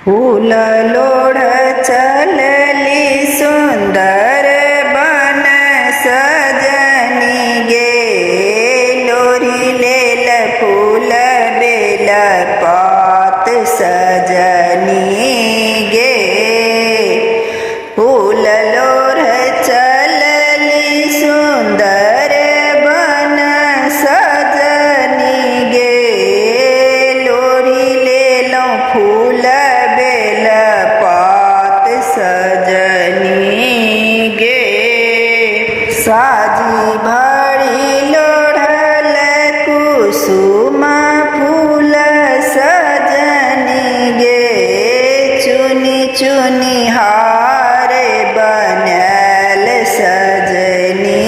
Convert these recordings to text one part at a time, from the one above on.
फूल लोढ़ चलली सुंदर बन सजनी गे, लोरी लेल फूल बेल पात सजनी गे। फूल लोढ़ चलली सुंदर बन सजनी गे, लोरी लेलौं फूल बेल पात सजनी गे। साजी भरी लोढ़ल कुसुम फूल सजनी गे, चुनी चुनी हार बनल सजनी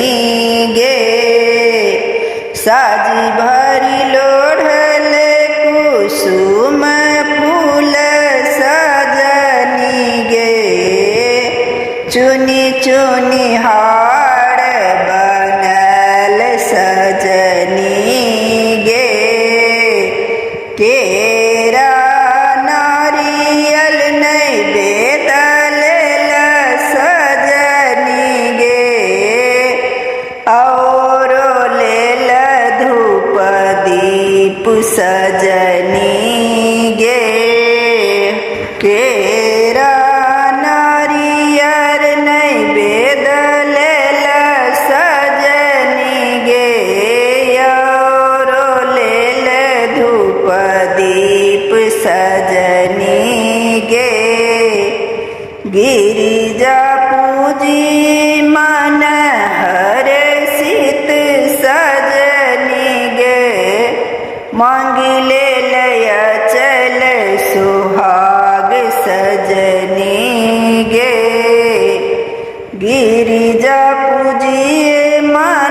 गे। साजी भरी लोढ़ल कुसुम फूल सजनी गे, चुनी चुनी हार बनल सजनी गे। केरा नारियल नैवेद्य लेल सजनी गे, औरो लेल धूप दीप सजनी गे। केरा नारियल नैवेद्य लेल सजनी गे, औरो लेल धूप दीप सजनी गे। गिरिजा पूजी मन हर्षित सजनी गे, मांगी लेल अचल सुहाग सजनी गे। गिरिजा पूजी मन